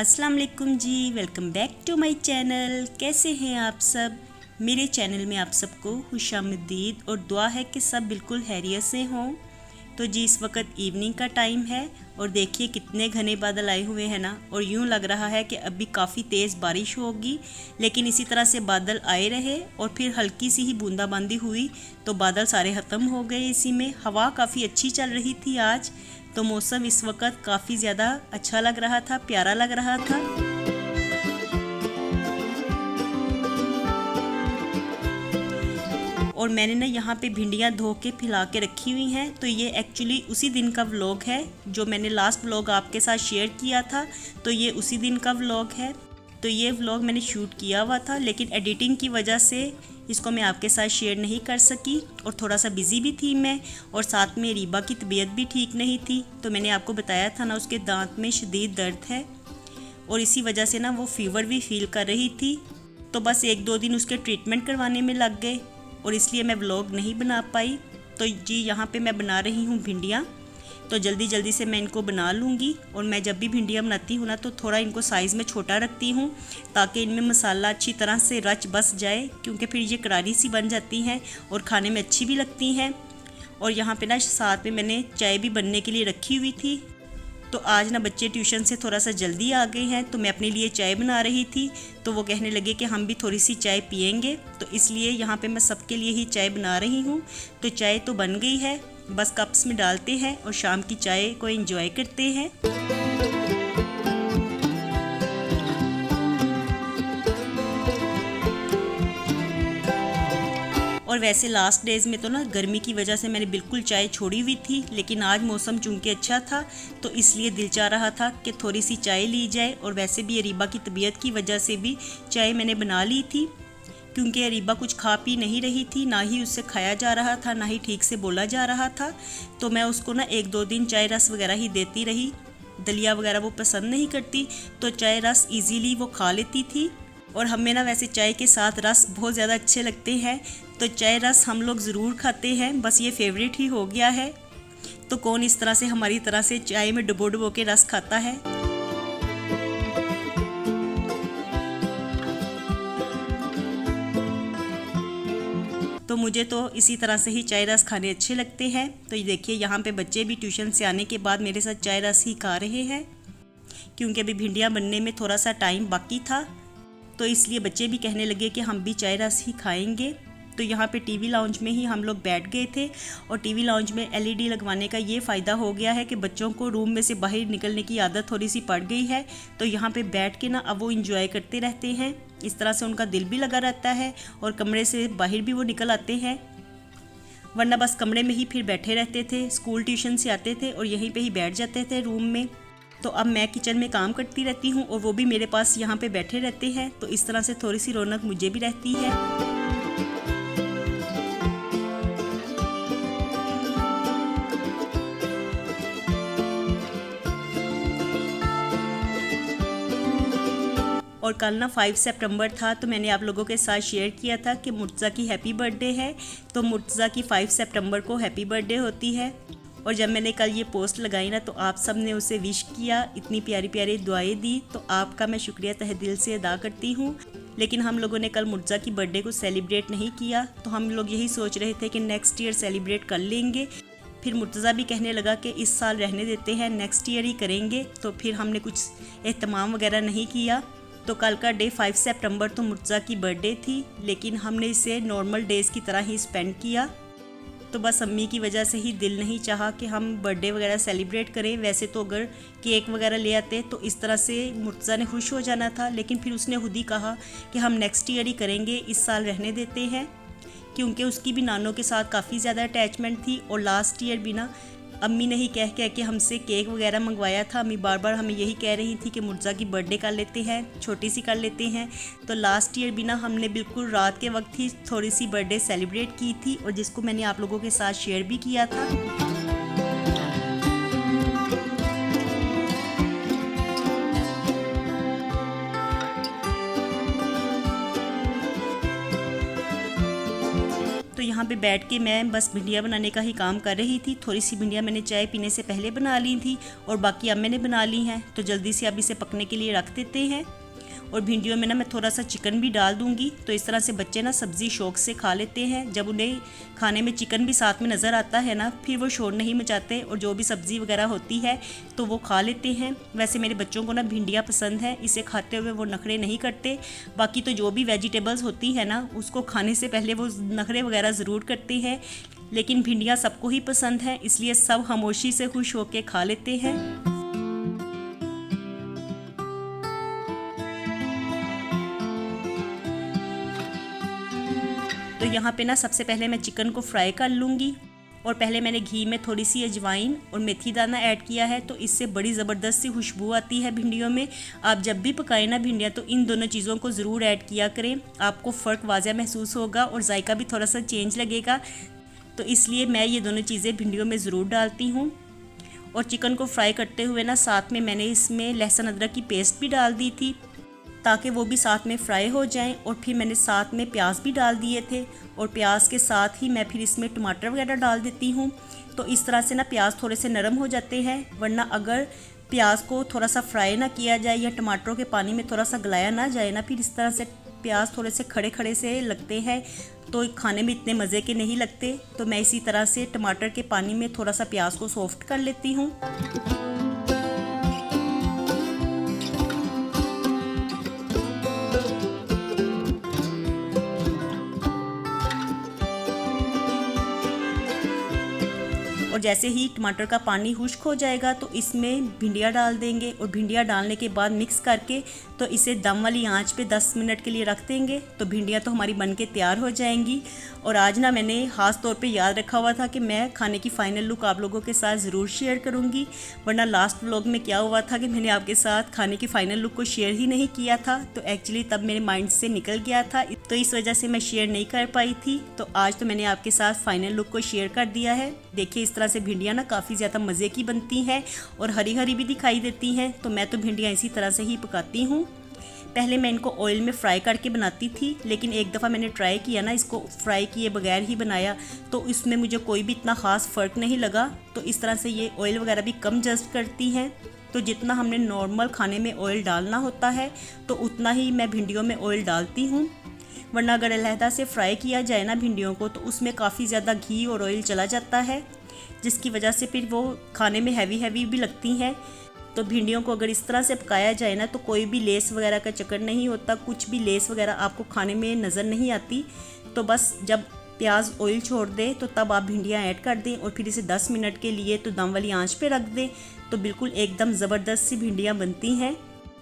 अस्सलाम वालेकुम जी, welcome back to my channel. कैसे हैं आप सब? मेरे चैनल में आप सबको खुशामदीद और दुआ है कि सब बिल्कुल खैरियत से हों। तो जी इस वक्त इवनिंग का टाइम है और देखिए कितने घने बादल आए हुए हैं ना, और यूं लग रहा है कि अभी काफ़ी तेज़ बारिश होगी। लेकिन इसी तरह से बादल आए रहे और फिर हल्की सी ही बूंदाबांदी हुई तो बादल सारे ख़त्म हो गए। इसी में हवा काफ़ी अच्छी चल रही थी आज, तो मौसम इस वक्त काफ़ी ज़्यादा अच्छा लग रहा था, प्यारा लग रहा था। और मैंने ना यहाँ पे भिंडियाँ धो के फैला के रखी हुई हैं। तो ये एक्चुअली उसी दिन का व्लॉग है जो मैंने लास्ट व्लॉग आपके साथ शेयर किया था, तो ये उसी दिन का व्लॉग है। तो ये व्लॉग मैंने शूट किया हुआ था, लेकिन एडिटिंग की वजह से इसको मैं आपके साथ शेयर नहीं कर सकी और थोड़ा सा बिज़ी भी थी मैं, और साथ में रीबा की तबीयत भी ठीक नहीं थी। तो मैंने आपको बताया था ना, उसके दांत में शदीद दर्द है और इसी वजह से ना वो फीवर भी फील कर रही थी। तो बस 1-2 दिन उसके ट्रीटमेंट करवाने में लग गए और इसलिए मैं व्लॉग नहीं बना पाई। तो जी यहाँ पे मैं बना रही हूँ भिंडियाँ, तो जल्दी जल्दी से मैं इनको बना लूँगी। और मैं जब भी भिंडियाँ बनाती हूँ ना, तो थोड़ा इनको साइज़ में छोटा रखती हूँ ताकि इनमें मसाला अच्छी तरह से रच बस जाए, क्योंकि फिर ये करारी सी बन जाती हैं और खाने में अच्छी भी लगती हैं। और यहाँ पे ना साथ में मैंने चाय भी बनने के लिए रखी हुई थी। तो आज ना बच्चे ट्यूशन से थोड़ा सा जल्दी आ गए हैं, तो मैं अपने लिए चाय बना रही थी। तो वो कहने लगे कि हम भी थोड़ी सी चाय पियेंगे, तो इसलिए यहाँ पे मैं सबके लिए ही चाय बना रही हूँ। तो चाय तो बन गई है, बस कप्स में डालते हैं और शाम की चाय को एंजॉय करते हैं। और वैसे लास्ट डेज़ में तो ना गर्मी की वजह से मैंने बिल्कुल चाय छोड़ी हुई थी, लेकिन आज मौसम चूँकि अच्छा था तो इसलिए दिल चाह रहा था कि थोड़ी सी चाय ली जाए। और वैसे भी अरीबा की तबीयत की वजह से भी चाय मैंने बना ली थी, क्योंकि अरीबा कुछ खा पी नहीं रही थी, ना ही उससे खाया जा रहा था, ना ही ठीक से बोला जा रहा था। तो मैं उसको ना 1-2 दिन चाय रस वगैरह ही देती रही, दलिया वगैरह वो पसंद नहीं करती, तो चाय रस ईज़िली वो खा लेती थी। और हमें ना वैसे चाय के साथ रस बहुत ज़्यादा अच्छे लगते हैं, तो चाय रस हम लोग ज़रूर खाते हैं, बस ये फेवरेट ही हो गया है। तो कौन इस तरह से हमारी तरह से चाय में डुबो डुबो के रस खाता है। तो मुझे तो इसी तरह से ही चाय रस खाने अच्छे लगते हैं। तो ये देखिए यहाँ पे बच्चे भी ट्यूशन से आने के बाद मेरे साथ चाय रस ही खा रहे हैं, क्योंकि अभी भिंडियाँ बनने में थोड़ा सा टाइम बाकी था, तो इसलिए बच्चे भी कहने लगे कि हम भी चाय रस ही खाएंगे। तो यहाँ पे टीवी लाउंज में ही हम लोग बैठ गए थे, और टीवी लाउंज में एलईडी लगवाने का ये फ़ायदा हो गया है कि बच्चों को रूम में से बाहर निकलने की आदत थोड़ी सी पड़ गई है। तो यहाँ पे बैठ के ना अब वो इंजॉय करते रहते हैं, इस तरह से उनका दिल भी लगा रहता है और कमरे से बाहर भी वो निकल आते हैं, वरना बस कमरे में ही फिर बैठे रहते थे। स्कूल ट्यूशन से आते थे और यहीं पर ही बैठ जाते थे रूम में। तो अब मैं किचन में काम करती रहती हूँ और वो भी मेरे पास यहाँ पे बैठे रहते हैं, तो इस तरह से थोड़ी सी रौनक मुझे भी रहती है। और कल ना 5 सितंबर था, तो मैंने आप लोगों के साथ शेयर किया था कि मुर्तज़ा की हैप्पी बर्थडे है। तो मुर्तज़ा की 5 सितंबर को हैप्पी बर्थडे होती है। और जब मैंने कल ये पोस्ट लगाई ना, तो आप सब ने उसे विश किया, इतनी प्यारी प्यारी दुआएं दी, तो आपका मैं शुक्रिया तहे दिल से अदा करती हूँ। लेकिन हम लोगों ने कल मुर्तज़ा की बर्थडे को सेलिब्रेट नहीं किया, तो हम लोग यही सोच रहे थे कि नेक्स्ट ईयर सेलिब्रेट कर लेंगे। फिर मुर्तज़ा भी कहने लगा कि इस साल रहने देते हैं, नेक्स्ट ईयर ही करेंगे, तो फिर हमने कुछ एहतमाम वगैरह नहीं किया। तो कल का डे 5 सितंबर तो मुर्तज़ा की बर्थडे थी, लेकिन हमने इसे नॉर्मल डेज़ की तरह ही स्पेंड किया। तो बस अम्मी की वजह से ही दिल नहीं चाहा कि हम बर्थडे वगैरह सेलिब्रेट करें। वैसे तो अगर केक वगैरह ले आते तो इस तरह से मुर्तज़ा ने खुश हो जाना था, लेकिन फिर उसने खुद ही कहा कि हम नेक्स्ट ईयर ही करेंगे, इस साल रहने देते हैं, क्योंकि उसकी भी नानों के साथ काफ़ी ज़्यादा अटैचमेंट थी। और लास्ट ईयर भी ना अम्मी ने ही कह के हमसे केक वगैरह मंगवाया था। अम्मी बार बार हमें यही कह रही थी कि मुर्तज़ा की बर्थडे कर लेते हैं, छोटी सी कर लेते हैं। तो लास्ट ईयर भी ना हमने बिल्कुल रात के वक्त ही थोड़ी सी बर्थडे सेलिब्रेट की थी, और जिसको मैंने आप लोगों के साथ शेयर भी किया था। तो यहाँ यहाँ पे बैठ के मैं बस भिंडियाँ बनाने का ही काम कर रही थी। थोड़ी सी भिंडियाँ मैंने चाय पीने से पहले बना ली थी और बाकी अब मैंने बना ली हैं, तो जल्दी से अब इसे पकने के लिए रख देते हैं। और भिंडियों में ना मैं थोड़ा सा चिकन भी डाल दूंगी, तो इस तरह से बच्चे ना सब्ज़ी शौक से खा लेते हैं। जब उन्हें खाने में चिकन भी साथ में नज़र आता है ना, फिर वो शोर नहीं मचाते और जो भी सब्ज़ी वगैरह होती है तो वो खा लेते हैं। वैसे मेरे बच्चों को ना भिंडियाँ पसंद है, इसे खाते हुए वो नखरे नहीं करते। बाकी तो जो भी वेजिटेबल्स होती है ना, उसको खाने से पहले वो नखरे वगैरह ज़रूर करते हैं, लेकिन भिंडियाँ सबको ही पसंद है, इसलिए सब खामोशी से खुश होकर खा लेते हैं। तो यहाँ पे ना सबसे पहले मैं चिकन को फ्राई कर लूँगी और पहले मैंने घी में थोड़ी सी अजवाइन और मेथी दाना ऐड किया है, तो इससे बड़ी ज़बरदस्त सी खुशबू आती है भिंडियों में। आप जब भी पकाएं ना भिंडियाँ तो इन दोनों चीज़ों को ज़रूर ऐड किया करें, आपको फ़र्क वाज़ह महसूस होगा और जायका भी थोड़ा सा चेंज लगेगा। तो इसलिए मैं ये दोनों चीज़ें भिंडियों में ज़रूर डालती हूँ। और चिकन को फ्राई करते हुए ना साथ में मैंने इसमें लहसुन अदरक की पेस्ट भी डाल दी थी, ताकि वो भी साथ में फ्राई हो जाएं। और फिर मैंने साथ में प्याज भी डाल दिए थे और प्याज के साथ ही मैं फिर इसमें टमाटर वगैरह डाल देती हूँ। तो इस तरह से ना प्याज थोड़े से नरम हो जाते हैं, वरना अगर प्याज को थोड़ा सा फ्राई ना किया जाए या टमाटरों के पानी में थोड़ा सा गलाया ना जाए ना, फिर इस तरह से प्याज थोड़े से खड़े खड़े से लगते हैं, तो खाने में इतने मज़े के नहीं लगते। तो मैं इसी तरह से टमाटर के पानी में थोड़ा सा प्याज को सॉफ्ट कर लेती हूँ। और जैसे ही टमाटर का पानी खुश्क हो जाएगा तो इसमें भिंडियाँ डाल देंगे और भिंडियाँ डालने के बाद मिक्स करके तो इसे दम वाली आंच पे 10 मिनट के लिए रख देंगे। तो भिंडियाँ तो हमारी बनके तैयार हो जाएंगी। और आज ना मैंने ख़ास तौर पे याद रखा हुआ था कि मैं खाने की फ़ाइनल लुक आप लोगों के साथ ज़रूर शेयर करूँगी, वरना लास्ट व्लॉग में क्या हुआ था कि मैंने आपके साथ खाने की फ़ाइनल लुक को शेयर ही नहीं किया था। तो एक्चुअली तब मेरे माइंड से निकल गया था, तो इस वजह से मैं शेयर नहीं कर पाई थी। तो आज तो मैंने आपके साथ फ़ाइनल लुक को शेयर कर दिया है। देखिए इस तरह से भिंडियाँ ना काफ़ी ज़्यादा मज़े की बनती हैं और हरी हरी भी दिखाई देती हैं। तो मैं तो भिंडियाँ इसी तरह से ही पकाती हूँ। पहले मैं इनको ऑयल में फ्राई करके बनाती थी, लेकिन एक दफ़ा मैंने ट्राई किया ना, इसको फ्राई किए बगैर ही बनाया, तो इसमें मुझे कोई भी इतना ख़ास फ़र्क नहीं लगा। तो इस तरह से ये ऑयल वगैरह भी कम जस्ट करती हैं। तो जितना हमने नॉर्मल खाने में ऑयल डालना होता है तो उतना ही मैं भिंडियों में ऑयल डालती हूँ, वरना अगर अलहदा से फ्राई किया जाए ना भिंडियों को तो उसमें काफ़ी ज़्यादा घी और ऑयल चला जाता है, जिसकी वजह से फिर वो खाने में हैवी भी लगती हैं। तो भिंडियों को अगर इस तरह से पकाया जाए ना तो कोई भी लेस वगैरह का चक्कर नहीं होता, कुछ भी लेस वगैरह आपको खाने में नज़र नहीं आती। तो बस जब प्याज ऑयल छोड़ दे तो तब आप भिंडियाँ ऐड कर दें और फिर इसे 10 मिनट के लिए तो दम वाली आंच पे रख दें, तो बिल्कुल एकदम ज़बरदस्त सी भिंडियाँ बनती हैं।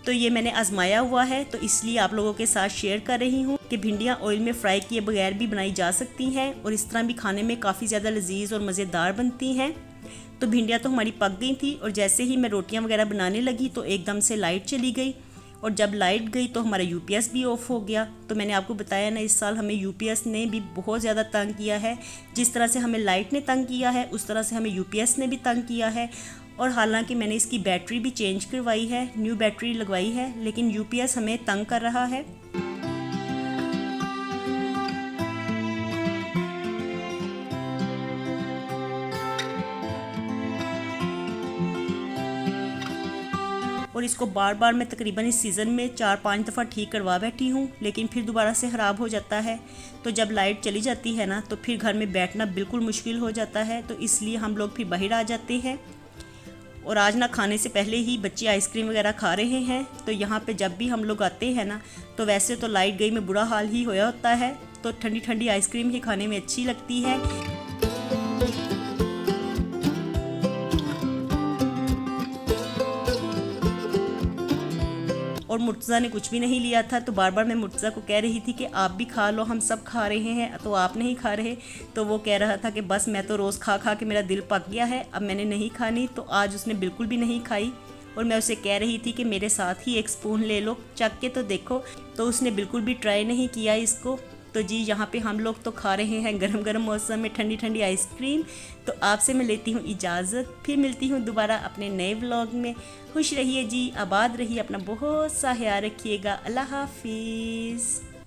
तो ये मैंने आजमाया हुआ है, तो इसलिए आप लोगों के साथ शेयर कर रही हूँ कि भिंडियाँ ऑयल में फ्राई किए बगैर भी बनाई जा सकती हैं और इस तरह भी खाने में काफ़ी ज़्यादा लजीज और मज़ेदार बनती हैं। तो भिंडियाँ तो हमारी पक गई थी और जैसे ही मैं रोटियाँ वगैरह बनाने लगी तो एकदम से लाइट चली गई, और जब लाइट गई तो हमारा यूपीएस भी ऑफ हो गया। तो मैंने आपको बताया ना, इस साल हमें यूपीएस ने भी बहुत ज़्यादा तंग किया है। जिस तरह से हमें लाइट ने तंग किया है उस तरह से हमें यूपीएस ने भी तंग किया है। और हालांकि मैंने इसकी बैटरी भी चेंज करवाई है, न्यू बैटरी लगवाई है, लेकिन यूपीएस हमें तंग कर रहा है। और इसको बार बार मैं तकरीबन इस सीज़न में 4-5 दफ़ा ठीक करवा बैठी हूँ, लेकिन फिर दोबारा से ख़राब हो जाता है। तो जब लाइट चली जाती है ना तो फिर घर में बैठना बिल्कुल मुश्किल हो जाता है, तो इसलिए हम लोग फिर बाहर आ जाते हैं। और आज ना खाने से पहले ही बच्चे आइसक्रीम वगैरह खा रहे हैं। तो यहाँ पे जब भी हम लोग आते हैं ना तो वैसे तो लाइट गई में बुरा हाल ही होया होता है, तो ठंडी ठंडी आइसक्रीम ही खाने में अच्छी लगती है। और मुर्तज़ा ने कुछ भी नहीं लिया था, तो बार बार मैं मुर्तज़ा को कह रही थी कि आप भी खा लो, हम सब खा रहे हैं तो आप नहीं खा रहे। तो वो कह रहा था कि बस मैं तो रोज़ खा खा के मेरा दिल पक गया है, अब मैंने नहीं खानी। तो आज उसने बिल्कुल भी नहीं खाई और मैं उसे कह रही थी कि मेरे साथ ही एक स्पून ले लो, चख के तो देखो। तो उसने बिल्कुल भी ट्राई नहीं किया इसको। तो जी यहाँ पे हम लोग तो खा रहे हैं गरम गरम मौसम में ठंडी ठंडी आइसक्रीम। तो आपसे मैं लेती हूँ इजाज़त, फिर मिलती हूँ दोबारा अपने नए व्लॉग में। खुश रहिए जी, आबाद रहिए, अपना बहुत सा ख्याल रखिएगा। अल्लाह हाफिज़।